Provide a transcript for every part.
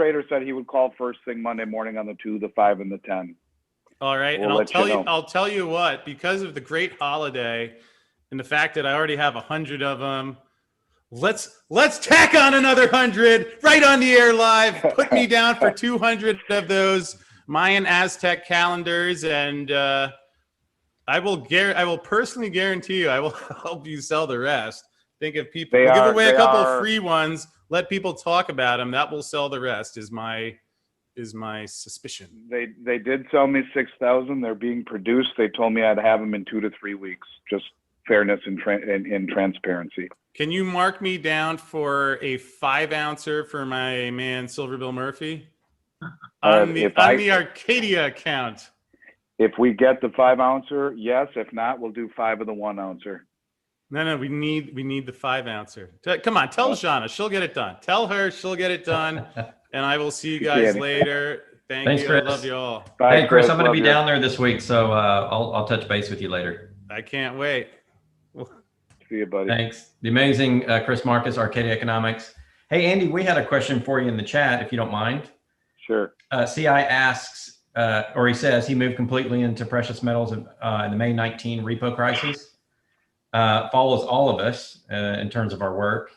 trader said he would call first thing Monday morning on the 2, the 5, and the 10. All right, We'll and let you know. I'll tell you what, because of the great holiday and the fact that I already have 100 of them, let's tack on another 100 right on the air live. Put me down for 200 of those Mayan Aztec calendars, and I will personally guarantee you I will help you sell the rest. Think if people we'll give away a couple of free ones, let people talk about them. That will sell the rest. Is my suspicion. They did sell me 6,000. They're being produced. They told me I'd have them in 2 to 3 weeks. Just fairness and transparency. Can you mark me down for a 5-ouncer for my man Silver Bill Murphy on the Arcadia account? If we get the 5-ouncer, yes. If not, we'll do 5 of the 1-ouncer. No, we need the 5-ouncer. Come on, tell Shauna, she'll get it done. Tell her she'll get it done, and I will see you guys later. Thanks, Chris. I love you all. Bye, hey, Chris, I'm going to be down there this week, so I'll touch base with you later. I can't wait. See you, buddy. Thanks. The amazing Chris Marcus, Arcadia Economics. Hey, Andy, we had a question for you in the chat, if you don't mind. Sure. CI asks, or he says, he moved completely into precious metals in the May 19 repo crisis. Follows all of us in terms of our work.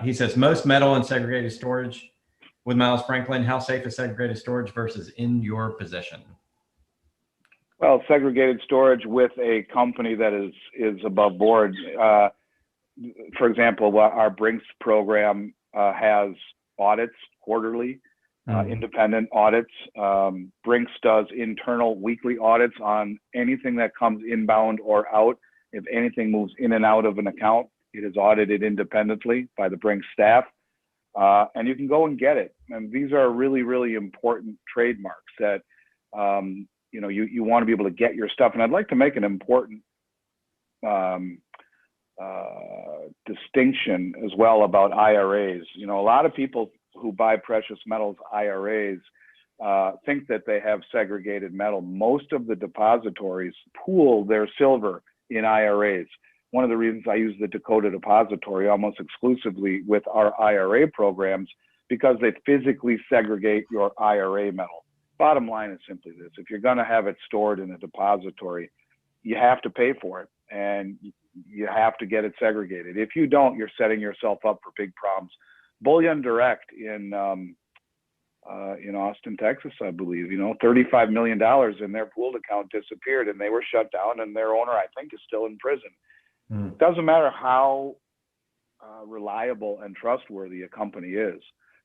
He says, most metal in segregated storage with Miles Franklin. How safe is segregated storage versus in your possession? Well, segregated storage with a company that is above board. For example, our Brinks program has audits quarterly, independent audits. Brinks does internal weekly audits on anything that comes inbound or out. If anything moves in and out of an account, it is audited independently by the Brinks staff. And you can go and get it. And these are really, really important trademarks that you want to be able to get your stuff. And I'd like to make an important distinction as well about IRAs. A lot of people who buy precious metals IRAs think that they have segregated metal. Most of the depositories pool their silver in IRAs. One of the reasons I use the Dakota Depository almost exclusively with our IRA programs, because they physically segregate your IRA metal. Bottom line is simply this: if you're going to have it stored in a depository, you have to pay for it, and you have to get it segregated. If you don't, you're setting yourself up for big problems. Bullion Direct in Austin, Texas, I believe, $35 million in their pooled account disappeared, and they were shut down, and their owner, I think, is still in prison. It doesn't matter how reliable and trustworthy a company is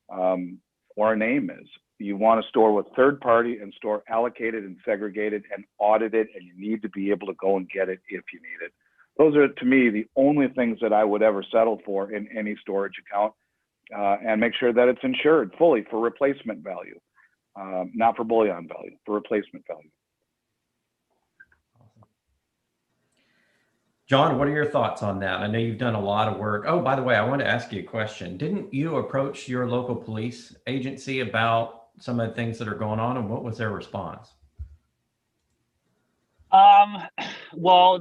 or a name is. You want to store with third party and store allocated and segregated and audited, and you need to be able to go and get it if you need it. Those are, to me, the only things that I would ever settle for in any storage account, and make sure that it's insured fully for replacement value, not for bullion value, for replacement value. John, what are your thoughts on that? I know you've done a lot of work. Oh, by the way, I wanted to ask you a question. Didn't you approach your local police agency about some of the things that are going on, and what was their response? Well,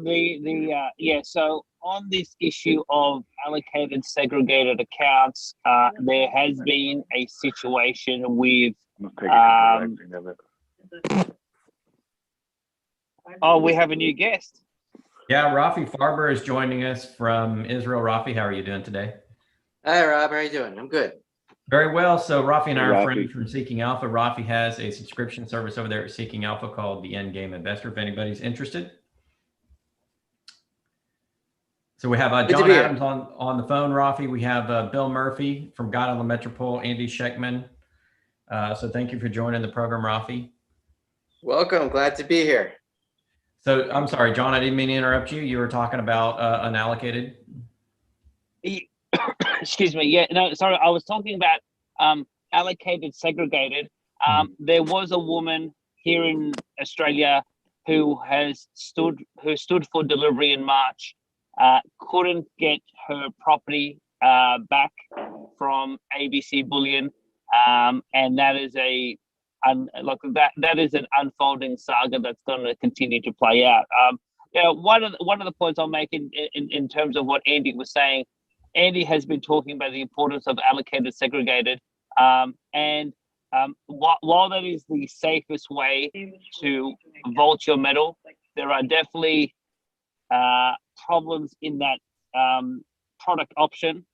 so on this issue of allocated segregated accounts, there has been a situation with we have a new guest. Yeah, Rafi Farber is joining us from Israel. Rafi, how are you doing today? Hi, Rob. How are you doing? I'm good. Very well. So Rafi and I are friends from Seeking Alpha. Rafi has a subscription service over there at Seeking Alpha called the Endgame Investor, if anybody's interested. So we have John Adams on the phone, Rafi. We have Bill Murphy from God on the Metropole, Andy Scheckman. So thank you for joining the program, Rafi. Welcome. Glad to be here. So I'm sorry, John, I didn't mean to interrupt you. You were talking about unallocated. Excuse me. Yeah, no, sorry. I was talking about allocated, segregated. There was a woman here in Australia who stood for delivery in March, couldn't get her property back from ABC Bullion, and that is that is an unfolding saga that's going to continue to play out. One of the points I'll make in terms of what Andy was saying. Andy has been talking about the importance of allocated segregated. While that is the safest way to vault your metal, there are definitely problems in that product option.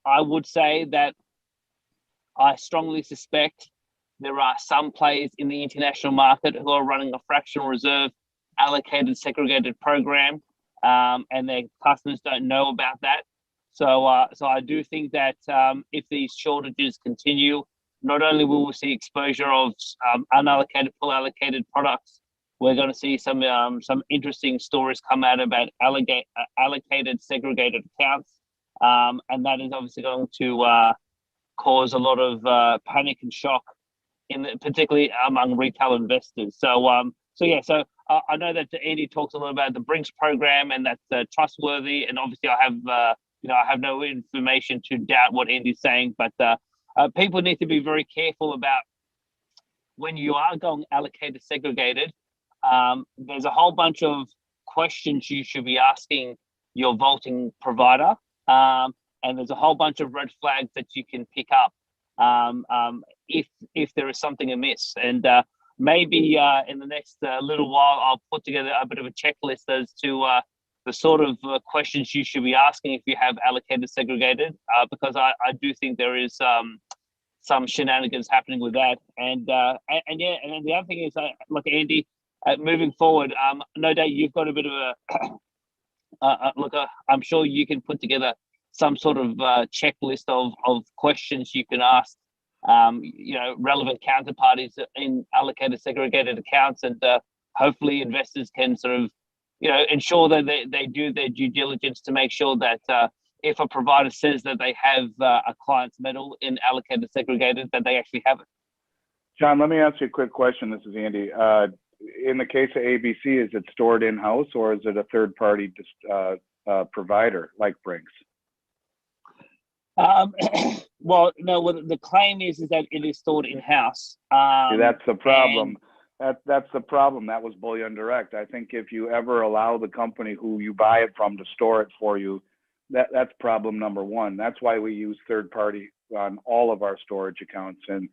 I would say that I strongly suspect there are some players in the international market who are running a fractional reserve allocated segregated program, and their customers don't know about that. So I do think that if these shortages continue, not only will we see exposure of unallocated, full allocated products, we're going to see some interesting stories come out about allocated segregated accounts, and that is obviously going to cause a lot of panic and shock, particularly among retail investors. So I know that Andy talks a lot about the Brinks program, and that's trustworthy. And obviously, I have no information to doubt what Andy's saying, but people need to be very careful about when you are going allocated segregated. There's a whole bunch of questions you should be asking your vaulting provider, and there's a whole bunch of red flags that you can pick up if there is something amiss. And maybe in the next little while, I'll put together a bit of a checklist as to the sort of questions you should be asking if you have allocated segregated, because I do think there is some shenanigans happening with that. And then the other thing is, look, Andy, moving forward, no doubt you've got a bit of a I'm sure you can put together some sort of checklist of questions you can ask relevant counterparties in allocated segregated accounts, and hopefully investors can sort of ensure that they do their due diligence to make sure that if a provider says that they have a client's metal in allocated segregated, that they actually have it. John, let me ask you a quick question. This is Andy. In the case of ABC, is it stored in-house, or is it a third-party provider like Brinks? Well, no. Well, the claim is that it is stored in-house. That's the problem. That's the problem. That was bullion direct. I think if you ever allow the company who you buy it from to store it for you, that's problem number one. That's why we use third-party on all of our storage accounts. And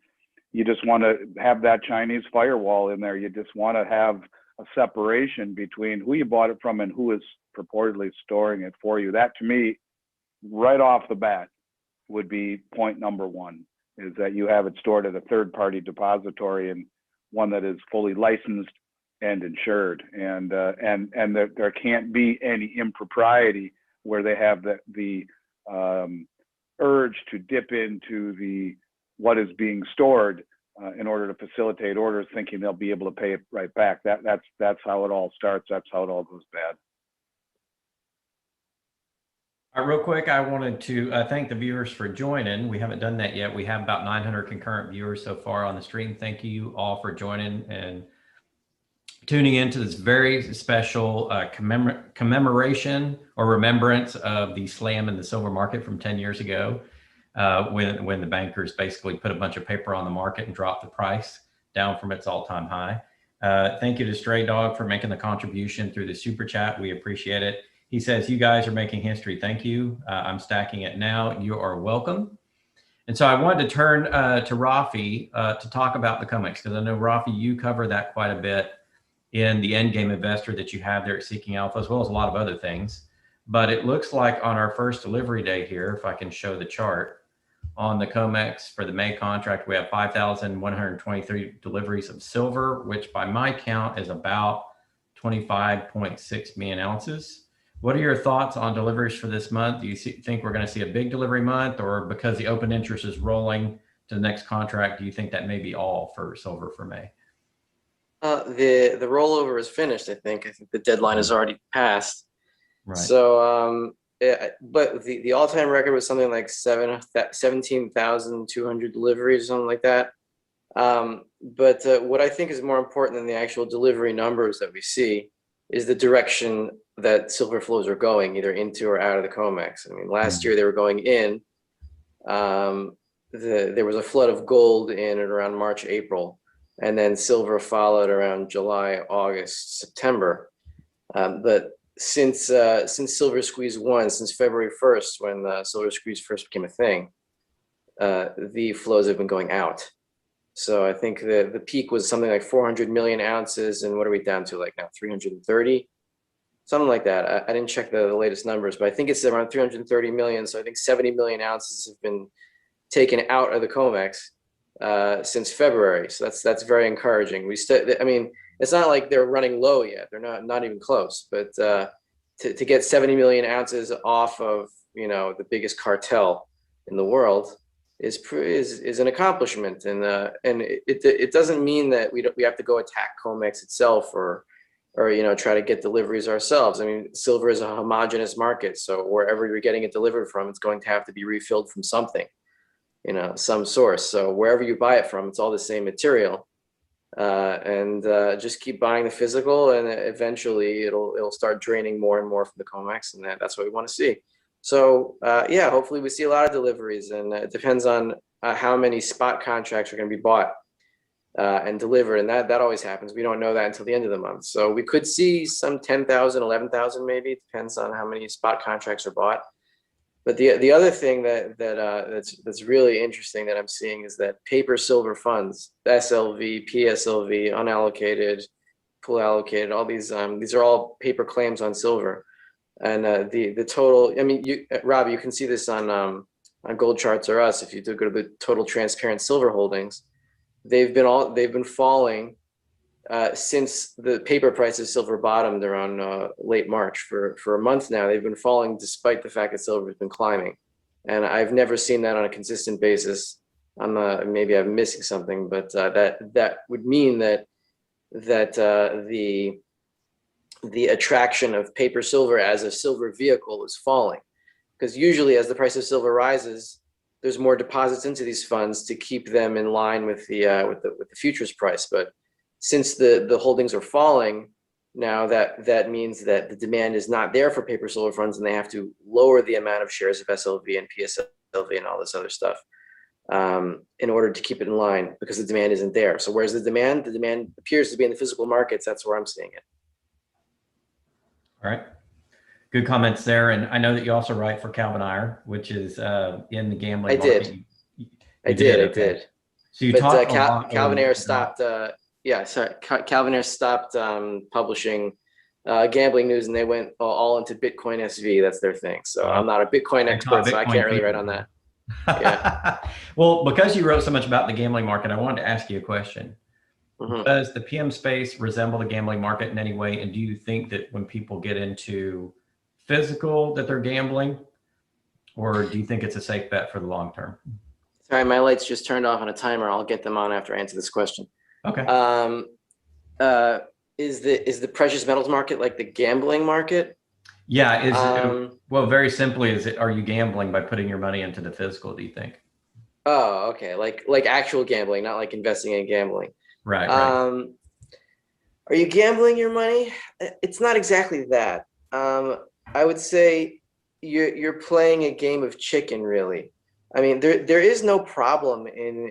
you just want to have that Chinese firewall in there. You just want to have a separation between who you bought it from and who is purportedly storing it for you. That, to me, right off the bat, would be point number one, is that you have it stored at a third-party depository and one that is fully licensed and insured. And there can't be any impropriety where they have the urge to dip into what is being stored in order to facilitate orders, thinking they'll be able to pay it right back. That's how it all starts. That's how it all goes bad. Real quick, I wanted to thank the viewers for joining. We haven't done that yet. We have about 900 concurrent viewers so far on the stream. Thank you all for joining and tuning into this very special commemoration or remembrance of the slam in the silver market from 10 years ago, when the bankers basically put a bunch of paper on the market and dropped the price down from its all-time high. Thank you to Stray Dog for making the contribution through the super chat. We appreciate it. He says, you guys are making history. Thank you. I'm stacking it now. You are welcome. And so I wanted to turn to Rafi to talk about the COMEX, because I know, Rafi, you cover that quite a bit in the Endgame Investor that you have there at Seeking Alpha, as well as a lot of other things. But it looks like on our first delivery day here, if I can show the chart, on the COMEX for the May contract, we have 5,123 deliveries of silver, which by my count is about 25.6 million ounces. What are your thoughts on deliveries for this month? Do you think we're going to see a big delivery month, or because the open interest is rolling to the next contract, do you think that may be all for silver for May? The rollover is finished. I think the deadline is already passed. Right. So, but the all-time record was something like 17,200 deliveries, or something like that. But what I think is more important than the actual delivery numbers that we see is the direction that silver flows are going, either into or out of the COMEX. I mean, last year they were going in. There was a flood of gold in and around March, April, and then silver followed around July, August, September. But since Silver Squeeze 1, since February 1st, when Silver Squeeze first became a thing, the flows have been going out. So I think the peak was something like 400 million ounces, and what are we down to like now? 330, something like that. I didn't check the latest numbers, but I think it's around 330 million. So I think 70 million ounces have been taken out of the COMEX since February. So that's very encouraging. I mean, it's not like they're running low yet. They're not even close. But to get 70 million ounces off of, you know, the biggest cartel in the world is an accomplishment. And it doesn't mean that we have to go attack COMEX itself or you know, try to get deliveries ourselves. I mean, silver is a homogeneous market, so wherever you're getting it delivered from, it's going to have to be refilled from something, you know, some source. So wherever you buy it from, it's all the same material. And just keep buying the physical, and eventually it'll start draining more and more from the COMEX, and that's what we want to see. So yeah, hopefully we see a lot of deliveries, and it depends on how many spot contracts are going to be bought and delivered, and that always happens. We don't know that until the end of the month. So we could see some 10,000, 11,000 maybe. It depends on how many spot contracts are bought. But the other thing that's really interesting that I'm seeing is that paper silver funds, SLV, PSLV, unallocated, pool allocated, all these are all paper claims on silver, and the total. I mean, Rob, you can see this on Gold Charts or Us. If you do go to the total transparent silver holdings, they've been falling since the paper price of silver bottomed around late March. For a month now, they've been falling despite the fact that silver has been climbing. And I've never seen that on a consistent basis. Maybe I'm missing something, but that would mean that the attraction of paper silver as a silver vehicle is falling, because usually as the price of silver rises, there's more deposits into these funds to keep them in line with the futures price. But since the holdings are falling now, that means that the demand is not there for paper silver funds, and they have to lower the amount of shares of SLV and PSLV and all this other stuff in order to keep it in line, because the demand isn't there. So where's the demand? The demand appears to be in the physical markets. That's where I'm seeing it. All right. Good comments there. And I know that you also write for Calvin Iyer, which is in the gambling market. I did. So you talked a lot. Calvin Iyer stopped. Calvin Iyer stopped publishing gambling news, and they went all into Bitcoin SV. That's their thing. So I'm not a Bitcoin expert, so I can't really write on that. Yeah. Well, because you wrote so much about the gambling market, I wanted to ask you a question. Mm-hmm. Does the PM space resemble the gambling market in any way? And do you think that when people get into physical that they're gambling, or do you think it's a safe bet for the long term? Sorry, my lights just turned off on a timer. I'll get them on after I answer this question. Okay. Is the precious metals market like the gambling market? Yeah. Well, very simply, are you gambling by putting your money into the physical, do you think? Oh, okay. Like actual gambling, not like investing in gambling. Right. Are you gambling your money? It's not exactly that. I would say you're playing a game of chicken, really. I mean, there is no problem in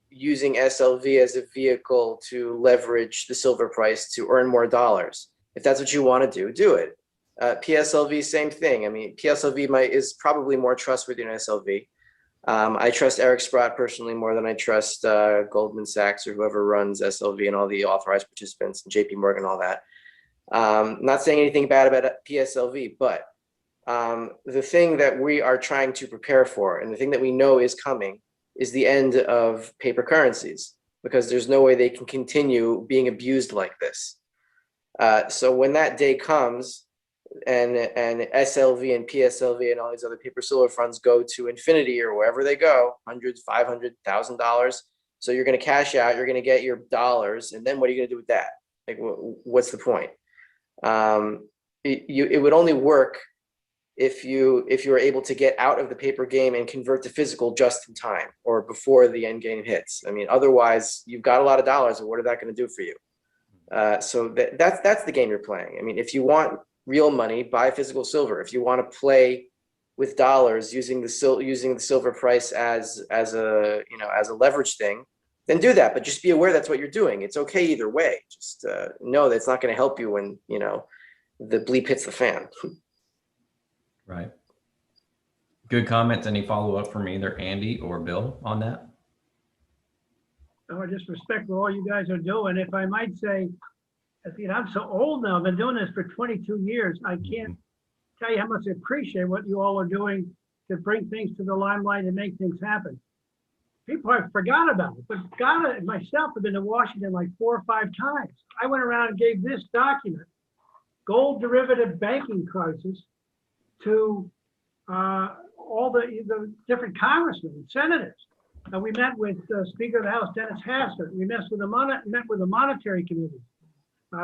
using SLV as a vehicle to leverage the silver price to earn more dollars. If that's what you want to do it. PSLV, same thing. I mean, PSLV is probably more trustworthy than SLV. I trust Eric Sprott personally more than I trust Goldman Sachs or whoever runs SLV and all the authorized participants and JP Morgan, all that. Not saying anything bad about PSLV, but the thing that we are trying to prepare for, and the thing that we know is coming, is the end of paper currencies, because there's no way they can continue being abused like this. So when that day comes, and SLV and PSLV and all these other paper silver funds go to infinity or wherever they go, hundreds, $500,000. So you're going to cash out, you're going to get your dollars, and then what are you going to do with that? Like, what's the point? It would only work if you were able to get out of the paper game and convert to physical just in time or before the end game hits. I mean, otherwise you've got a lot of dollars, and what is that going to do for you? So that's the game you're playing. I mean, if you want real money, buy physical silver. If you want to play with dollars using the silver price as a leverage thing, then do that. But just be aware that's what you're doing. It's okay either way. Just know that it's not going to help you when the bleep hits the fan. Right. Good comments. Any follow up from either Andy or Bill on that? I just respect what all you guys are doing. If I might say, I'm so old now. I've been doing this for 22 years. I can't tell you how much I appreciate what you all are doing to bring things to the limelight and make things happen. People have forgot about it, but Ghana and myself have been to Washington like 4 or 5 times. I went around and gave this document, Gold Derivative Banking Crisis, to all the different congressmen and senators. We met with Speaker of the House, Dennis Hastert. We met with the Monetary Committee.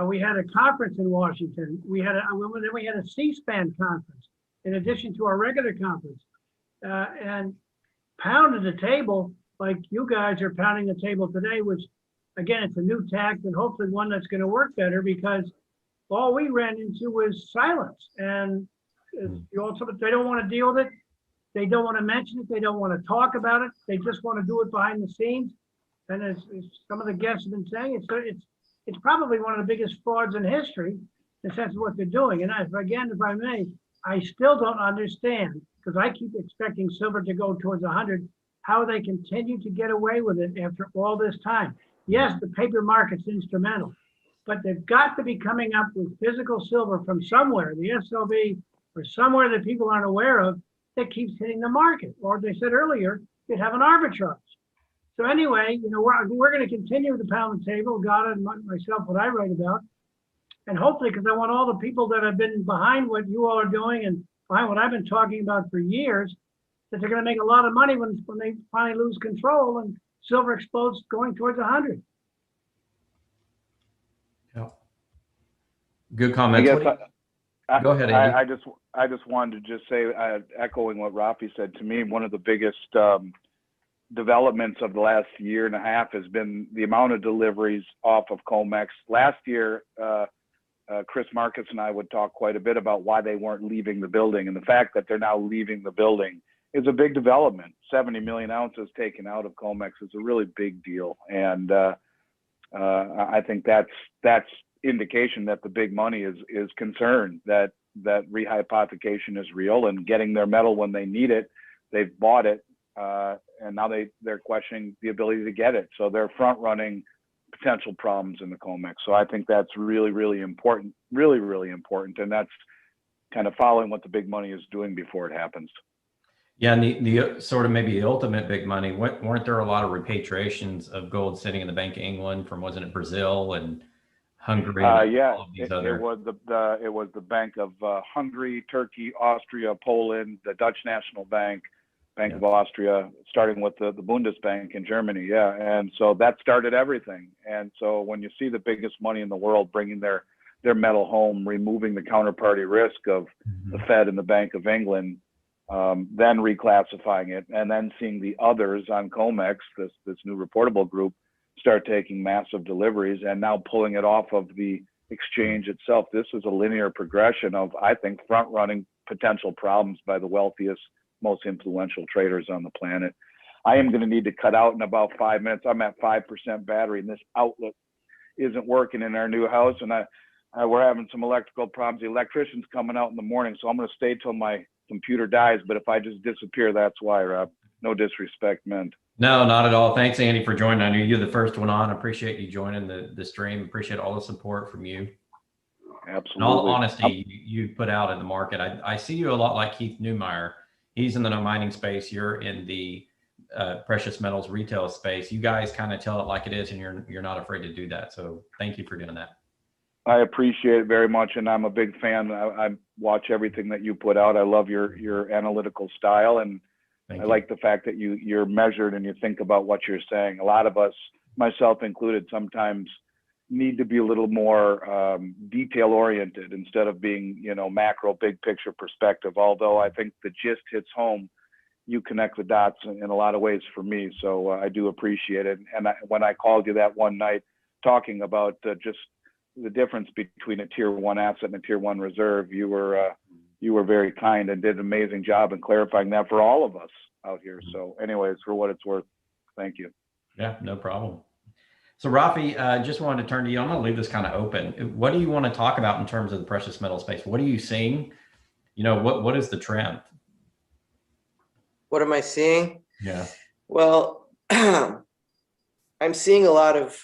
We had a conference in Washington. Then we had a C-SPAN conference in addition to our regular conference, and pounded the table like you guys are pounding the table today, which again, it's a new tack and hopefully one that's going to work better, because all we ran into was silence. And they don't want to deal with it. They don't want to mention it. They don't want to talk about it. They just want to do it behind the scenes. And as some of the guests have been saying, it's probably one of the biggest frauds in history in the sense of what they're doing. And if I may, I still don't understand, because I keep expecting silver to go towards 100, how they continue to get away with it after all this time. Yes, the paper market's instrumental, but they've got to be coming up with physical silver from somewhere, the SLV, or somewhere that people aren't aware of, that keeps hitting the market. Or they said earlier, you'd have an arbitrage. So anyway, we're going to continue to pound the table, God and myself, what I write about. And hopefully, because I want all the people that have been behind what you all are doing and behind what I've been talking about for years, that they're going to make a lot of money when they finally lose control and silver explodes going towards 100. Yeah. Good comments. Go ahead, Andy. I just wanted to just say, echoing what Rafi said, to me, one of the biggest developments of the last year and a half has been the amount of deliveries off of COMEX. Last year, Chris Marcus and I would talk quite a bit about why they weren't leaving the building, and the fact that they're now leaving the building is a big development. 70 million ounces taken out of COMEX is a really big deal, and I think that's indication that the big money is concerned that rehypothecation is real, and getting their metal when they need it. They've bought it, and now they're questioning the ability to get it. So they're front running potential problems in the COMEX. So I think that's really, really important, really, really important. And that's kind of following what the big money is doing before it happens. Yeah, and the sort of maybe the ultimate big money, weren't there a lot of repatriations of gold sitting in the Bank of England from, wasn't it Brazil and Hungary? Yeah, it was the Bank of Hungary, Turkey, Austria, Poland, the Dutch National Bank, Bank of Austria, starting with the Bundesbank in Germany. Yeah, and so that started everything. And so when you see the biggest money in the world bringing their metal home, removing the counterparty risk of the Fed and the Bank of England, then reclassifying it, and then seeing the others on COMEX, this new reportable group, start taking massive deliveries and now pulling it off of the exchange itself. This is a linear progression of, I think, front running potential problems by the wealthiest, most influential traders on the planet. I am going to need to cut out in about 5 minutes. I'm at 5% battery, and this outlet isn't working in our new house, and we're having some electrical problems. The electrician's coming out in the morning, so I'm going to stay till my computer dies. But if I just disappear, that's why, Rob. No disrespect meant. No, not at all. Thanks, Andy, for joining. I knew you're the first one on. I appreciate you joining the stream. Appreciate all the support from you. Absolutely. In all honesty, you put out in the market. I see you a lot like Keith Neumeyer. He's in the no mining space. You're in the precious metals retail space. You guys kind of tell it like it is, and you're not afraid to do that. So thank you for doing that. I appreciate it very much, and I'm a big fan. I watch everything that you put out. I love your analytical style, and I like the fact that you're measured and you think about what you're saying. A lot of us, myself included, sometimes need to be a little more detail oriented instead of being, macro, big picture perspective. Although I think the gist hits home, you connect the dots in a lot of ways for me. So I do appreciate it. And when I called you that one night talking about just the difference between a tier 1 asset and a tier 1 reserve, you were very kind and did an amazing job in clarifying that for all of us out here. So anyways, for what it's worth, thank you. Yeah, no problem. So Rafi, just wanted to turn to you. I'm going to leave this kind of open. What do you want to talk about in terms of the precious metal space? What are you seeing? What is the trend? What am I seeing? Yeah. Well, I'm seeing a lot of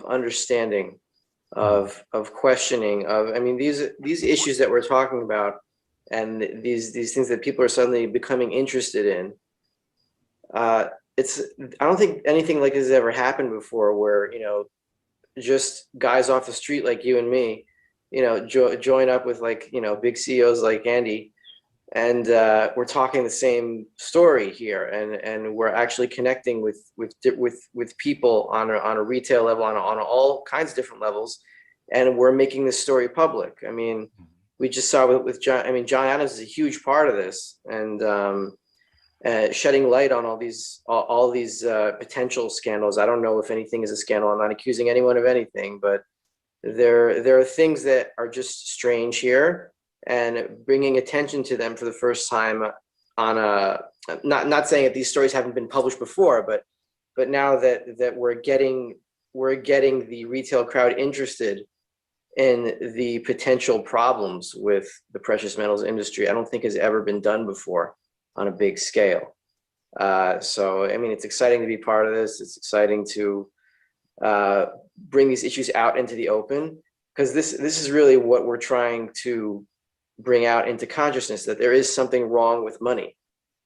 understanding, of questioning, of, I mean, these issues that we're talking about, and these things that people are suddenly becoming interested in. I don't think anything like this has ever happened before, where, you know, just guys off the street like you and me, you know, join up with, like, you know, big CEOs like Andy, and we're talking the same story here, and we're actually connecting with people on a retail level, on all kinds of different levels, and we're making this story public. I mean, we just saw with John. I mean, John Adams is a huge part of this, and shedding light on all these potential scandals. I don't know if anything is a scandal. I'm not accusing anyone of anything, but there are things that are just strange here, and bringing attention to them for the first time on a, not saying that these stories haven't been published before, but now that we're getting the retail crowd interested in the potential problems with the precious metals industry, I don't think has ever been done before on a big scale. So, I mean, it's exciting to be part of this. It's exciting to bring these issues out into the open, because this is really what we're trying to bring out into consciousness, that there is something wrong with money.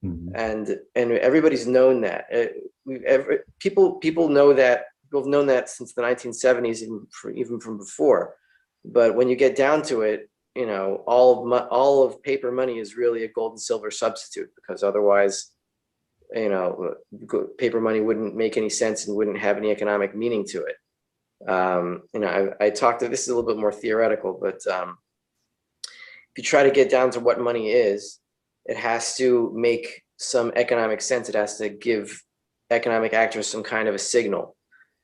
Mm-hmm. And everybody's known that. People know that. People have known that since the 1970s, even from before. But when you get down to it, you know, all of paper money is really a gold and silver substitute, because otherwise, you know, paper money wouldn't make any sense and wouldn't have any economic meaning to it. You know, I talked to, this is a little bit more theoretical, but if you try to get down to what money is, it has to make some economic sense. It has to give economic actors some kind of a signal.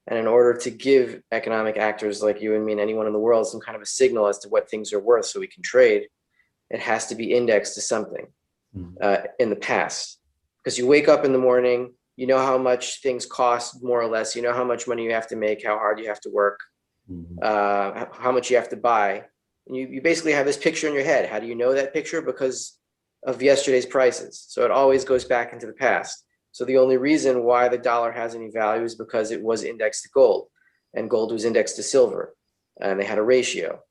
And in order to give economic actors like you and me and anyone in the world some kind of a signal as to what things are worth so we can trade, it has to be indexed to something in the past. Because you wake up in the morning, you know how much things cost, more or less. You know how much money you have to make, how hard you have to work, how much you have to buy. And you basically have this picture in your head. How do you know that picture? Because of yesterday's prices. So it always goes back into the past. So the only reason why the dollar has any value is because it was indexed to gold, and gold was indexed to silver, and they had a ratio.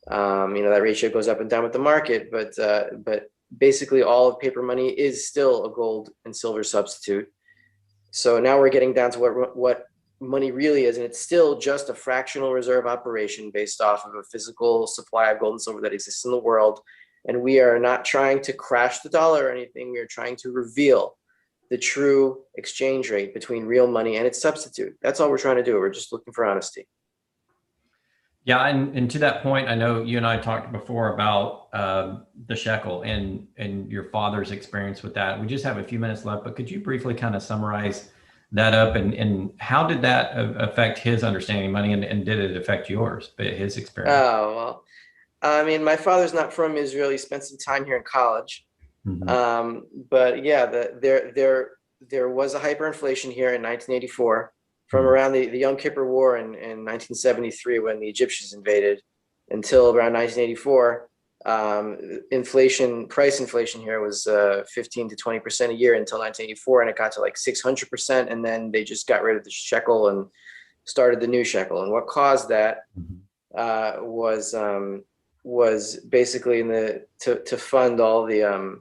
You know, that ratio goes up and down with the market, but basically all of paper money is still a gold and silver substitute. So now we're getting down to what money really is, and it's still just a fractional reserve operation based off of a physical supply of gold and silver that exists in the world. And we are not trying to crash the dollar or anything. We are trying to reveal the true exchange rate between real money and its substitute. That's all we're trying to do. We're just looking for honesty. Yeah, and to that point, I know you and I talked before about the shekel and your father's experience with that. We just have a few minutes left, but could you briefly kind of summarize that up, and how did that affect his understanding of money, and did it affect yours, his experience? Oh, well, I mean, my father's not from Israel. He spent some time here in college. But yeah, there was a hyperinflation here in 1984 from around the Yom Kippur War in 1973, when the Egyptians invaded, until around 1984. Price inflation here was 15 to 20% a year until 1984, and it got to like 600%, and then they just got rid of the shekel and started the new shekel. And what caused that was basically to fund all the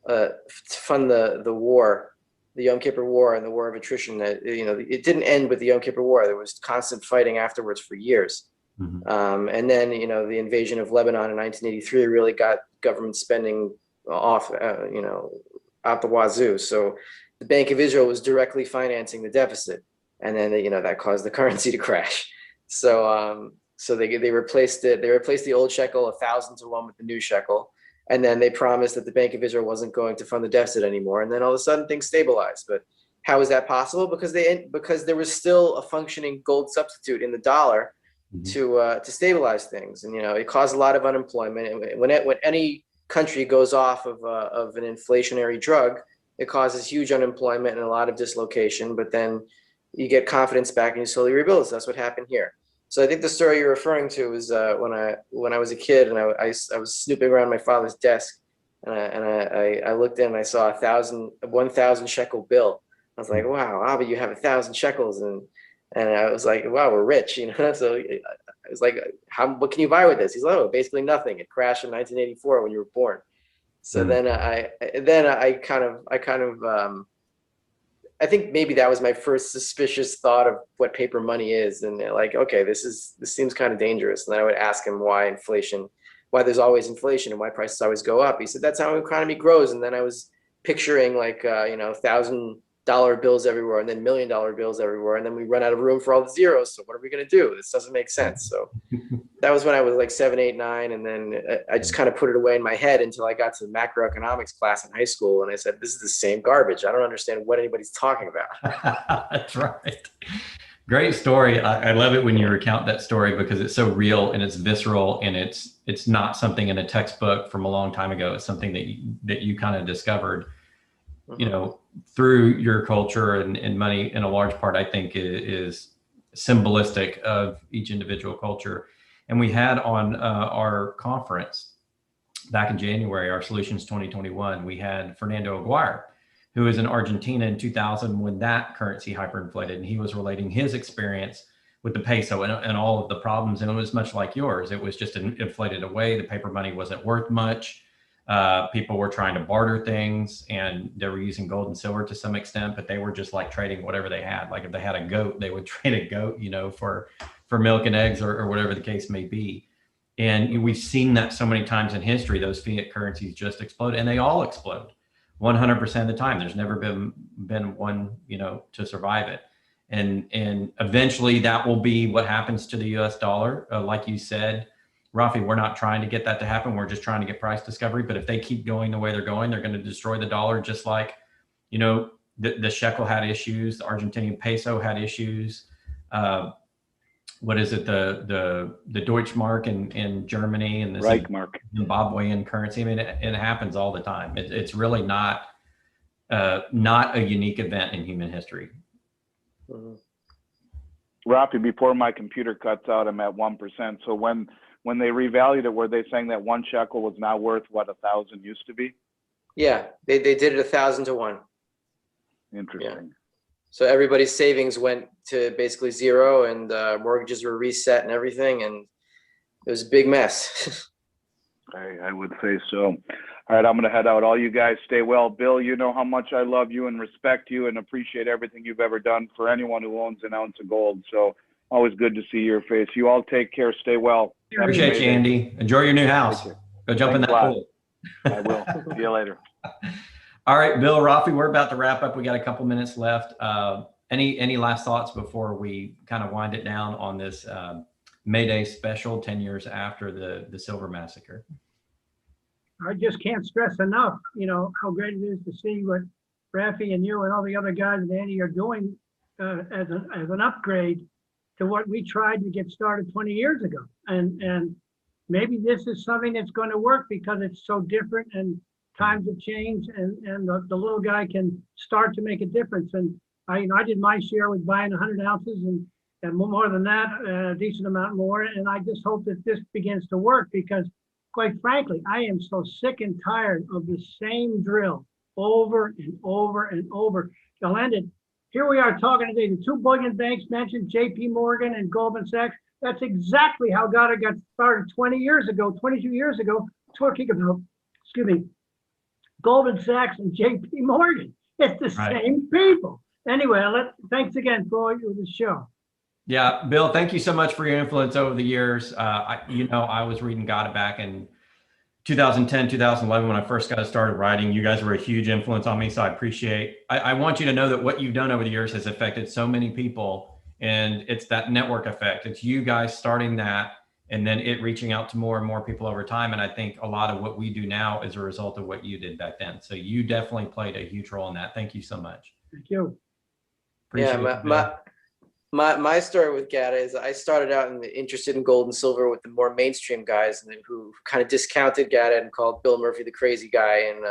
to fund the war, the Yom Kippur War, and the war of attrition. That, you know, it didn't end with the Yom Kippur War. There was constant fighting afterwards for years. And then, you know, the invasion of Lebanon in 1983 really got government spending off, you know, out the wazoo. So the Bank of Israel was directly financing the deficit, and then, you know, that caused the currency to crash. So so they replaced it. They replaced the old shekel 1,000 to 1 with the new shekel. And then they promised that the Bank of Israel wasn't going to fund the deficit anymore. And then all of a sudden things stabilized. But how is that possible? Because there was still a functioning gold substitute in the dollar to stabilize things. And, you know, it caused a lot of unemployment. And when any country goes off of an inflationary drug, it causes huge unemployment and a lot of dislocation. But then you get confidence back and you slowly rebuild. So that's what happened here. So I think the story you're referring to is when I was a kid, and I was snooping around my father's desk, I looked in and I saw 1,000 shekel bill. I was like, wow, Abba, you have 1,000 shekels. And I was like, wow, we're rich, you know? So I was like, what can you buy with this? He's like, oh, basically nothing. It crashed in 1984 when you were born. So then I think maybe that was my first suspicious thought of what paper money is. And like, okay, this seems kind of dangerous. And then I would ask him why there's always inflation and why prices always go up. He said, that's how the economy grows. And then I was picturing like, $1,000 bills everywhere and then $1 million bills everywhere. And then we run out of room for all the zeros. So what are we going to do? This doesn't make sense. So that was when I was like 7, 8, 9. And then I just kind of put it away in my head until I got to macroeconomics class in high school. And I said, this is the same garbage. I don't understand what anybody's talking about. That's right. Great story. I love it when you recount that story because it's so real and it's visceral and it's not something in a textbook from a long time ago. It's something that you kind of discovered, you know, through your culture and money in a large part, I think is symbolistic of each individual culture. And we had on our conference back in January, our Solutions 2021, we had Fernando Aguirre, who was in Argentina in 2000 when that currency hyperinflated. And he was relating his experience with the peso and all of the problems. And it was much like yours. It was just inflated away. The paper money wasn't worth much. People were trying to barter things and they were using gold and silver to some extent, but they were just like trading whatever they had. Like if they had a goat, they would trade a goat, you know, for milk and eggs or whatever the case may be. And we've seen that so many times in history, those fiat currencies just explode and they all explode 100% of the time. There's never been one, you know, to survive it. And eventually that will be what happens to the US dollar. Like you said, Rafi, we're not trying to get that to happen. We're just trying to get price discovery. But if they keep going the way they're going, they're going to destroy the dollar, just like, you know, the shekel had issues, the Argentinian peso had issues. What is it? The Deutschmark in Germany and the Zimbabwean currency. I mean, it happens all the time. It's really not a unique event in human history. Rafi, before my computer cuts out, I'm at 1%. So when they revalued it, were they saying that 1 shekel was now worth what 1,000 used to be? Yeah, they did it 1,000 to 1. Interesting. Yeah. So everybody's savings went to basically zero, and mortgages were reset and everything, and it was a big mess. I would say so. All right, I'm going to head out. All you guys stay well. Bill, you know how much I love you and respect you and appreciate everything you've ever done for anyone who owns an ounce of gold. So always good to see your face. You all take care. Stay well. Appreciate you, Andy. Enjoy your new house. Go jump in that pool. I will. See you later. All right, Bill, Rafi, we're about to wrap up. We got a couple minutes left. Any last thoughts before we kind of wind it down on this May Day special 10 years after the Silver Massacre? I just can't stress enough, you know, how great it is to see what Rafi and you and all the other guys and Andy are doing as an upgrade to what we tried to get started 20 years ago. And maybe this is something that's going to work because it's so different and times have changed and the little guy can start to make a difference. And I did my share with buying 100 ounces and more than that, a decent amount more. And I just hope that this begins to work because quite frankly, I am so sick and tired of the same drill over and over and over. Landon, here we are talking today, the 2 billion banks mentioned, JP Morgan and Goldman Sachs. That's exactly how Gada got started 22 years ago, talking about, Goldman Sachs and JP Morgan. It's the same people. Anyway, thanks again for all the show. Yeah, Bill, thank you so much for your influence over the years. I was reading Gada back in 2010, 2011, when I first got started writing. You guys were a huge influence on me, so I want you to know that what you've done over the years has affected so many people, and it's that network effect. It's you guys starting that, and then it reaching out to more and more people over time. And I think a lot of what we do now is a result of what you did back then. So you definitely played a huge role in that. Thank you so much. Thank you. Appreciate My story with Gada is I started out interested in gold and silver with the more mainstream guys and who kind of discounted Gada and called Bill Murphy the crazy guy. And,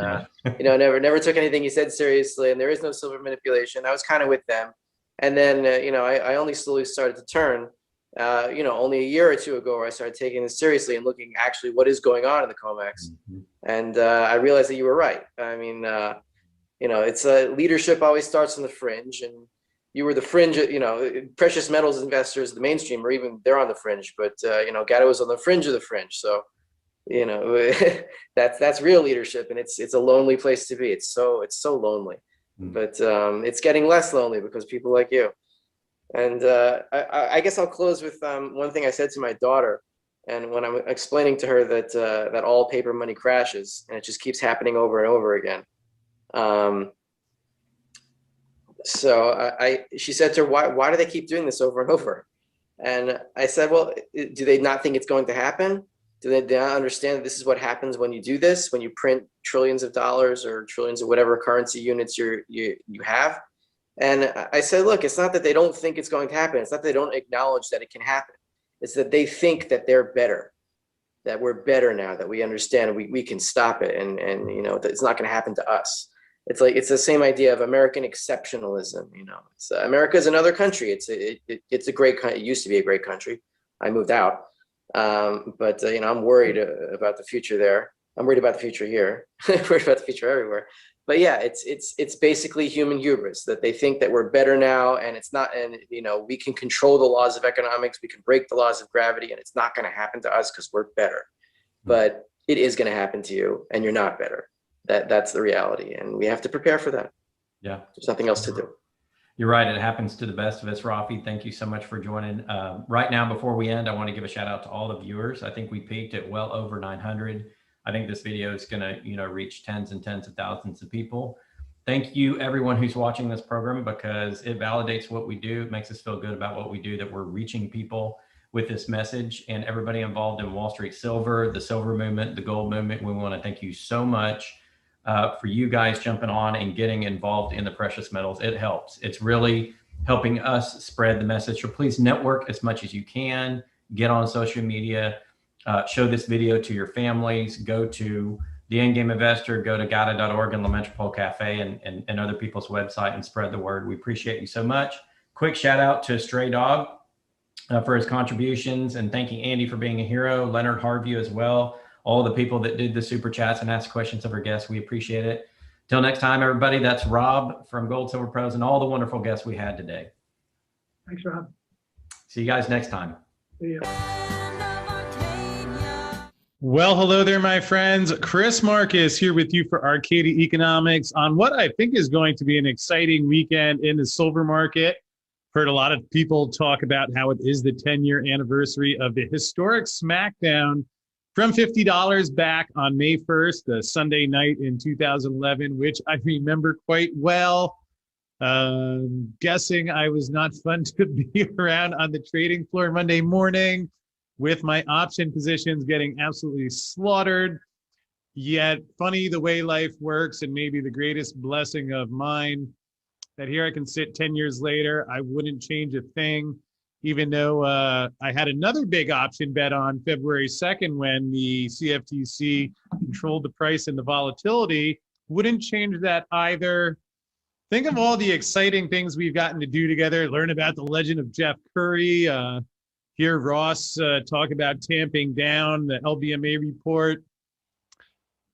never took anything he said seriously. And there is no silver manipulation. I was kind of with them. And then, I only slowly started to turn. only a year or two ago where I started taking this seriously and looking actually what is going on in the COMEX. And I realized that you were right. I mean, it's leadership always starts on the fringe, and you were the fringe, precious metals investors, the mainstream, or even they're on the fringe, but, Gatto was on the fringe of the fringe. So, that's real leadership, and it's a lonely place to be. It's so lonely, but it's getting less lonely because people like you. And I guess I'll close with one thing I said to my daughter, and when I'm explaining to her that all paper money crashes and it just keeps happening over and over again. She said to her, why do they keep doing this over and over? And I said, well, do they not think it's going to happen? Do they not understand that this is what happens when you do this, when you print trillions of dollars or trillions of whatever currency units you have? And I said, look, it's not that they don't think it's going to happen. It's not that they don't acknowledge that it can happen. It's that they think that they're better, that we're better now, that we understand we can stop it, and that it's not going to happen to us. It's the same idea of American exceptionalism. America is another country. It's a great country. It used to be a great country. I moved out. But I'm worried about the future there. I'm worried about the future here. Worried about the future everywhere. But yeah, it's basically human hubris, that they think that we're better now, and it's not. And we can control the laws of economics, we can break the laws of gravity, and it's not going to happen to us because we're better. But it is going to happen to you, and you're not better. That's the reality, and we have to prepare for that. Yeah, there's nothing else to do. You're right. It happens to the best of us. Rafi, thank you so much for joining. Right now, before we end, I want to give a shout out to all the viewers. I think we peaked at well over 900. I think this video is going to, reach tens and tens of thousands of people. Thank you, everyone who's watching this program, because it validates what we do. It makes us feel good about what we do, that we're reaching people with this message. And everybody involved in Wall Street Silver, the silver movement, the gold movement, we want to thank you so much. For you guys jumping on and getting involved in the precious metals. It helps. It's really helping us spread the message. So please network as much as you can, get on social media, show this video to your families, go to the Endgame Investor, go to gata.org and La Metropole Cafe and other people's website and spread the word. We appreciate you so much. Quick shout out to Stray Dog for his contributions, and thanking Andy for being a hero, Leonard Harvey as well. All the people that did the super chats and asked questions of our guests, we appreciate it. Till next time, everybody, that's Rob from GoldSilver Pros and all the wonderful guests we had today. Thanks, Rob. See you guys next time. See ya. Well, hello there, my friends. Chris Marcus here with you for Arcadia Economics on what I think is going to be an exciting weekend in the silver market. Heard a lot of people talk about how it is the 10-year anniversary of the historic smackdown from $50 back on May 1st, a Sunday night in 2011, which I remember quite well. Guessing I was not fun to be around on the trading floor Monday morning with my option positions getting absolutely slaughtered. Yet funny the way life works, and maybe the greatest blessing of mine, that here I can sit 10 years later. I wouldn't change a thing. Even though I had another big option bet on February 2nd when the CFTC controlled the price and the volatility, wouldn't change that either. Think of all the exciting things we've gotten to do together, learn about the legend of Jeff Curry, hear Ross talk about tamping down the LBMA report.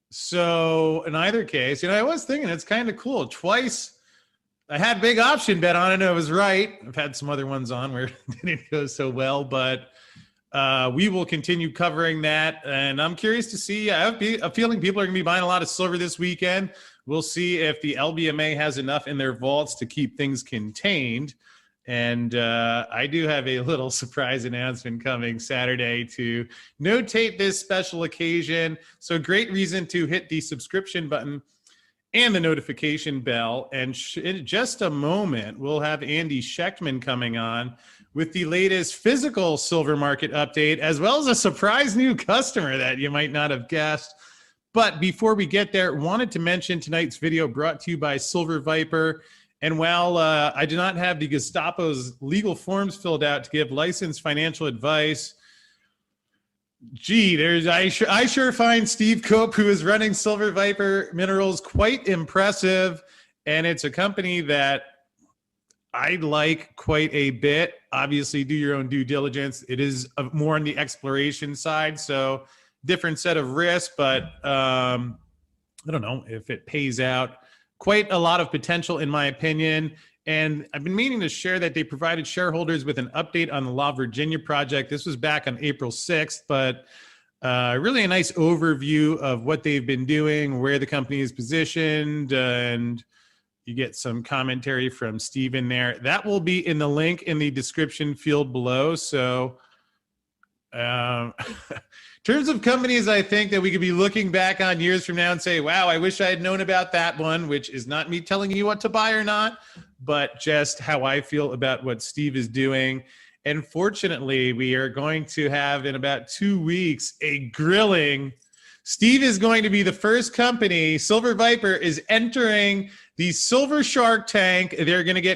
So in either case, I was thinking it's kind of cool. Twice I had big option bet on it, and I was right. I've had some other ones on where it didn't go so well, but we will continue covering that. And I'm curious to see, I have a feeling people are going to be buying a lot of silver this weekend. We'll see if the LBMA has enough in their vaults to keep things contained. And I do have a little surprise announcement coming Saturday to notate this special occasion. So great reason to hit the subscription button and the notification bell. And in just a moment, we'll have Andy Schechtman coming on with the latest physical silver market update, as well as a surprise new customer that you might not have guessed. But before we get there, wanted to mention tonight's video brought to you by Silver Viper. And while I do not have the Gestapo's legal forms filled out to give licensed financial advice, gee, I sure find Steve Cope, who is running Silver Viper Minerals, quite impressive. And it's a company that I like quite a bit. Obviously, do your own due diligence. It is more on the exploration side, so different set of risk, but I don't know if it pays out. Quite a lot of potential, in my opinion. And I've been meaning to share that they provided shareholders with an update on the La Virginia project. This was back on April 6th, but really a nice overview of what they've been doing, where the company is positioned, and you get some commentary from Steve in there. That will be in the link in the description field below. So in terms of companies, I think that we could be looking back on years from now and say, wow, I wish I had known about that one, which is not me telling you what to buy or not, but just how I feel about what Steve is doing. And fortunately, we are going to have in about 2 weeks a grilling. Steve is going to be the first company. Silver Viper is entering the Silver Shark Tank. They're going to get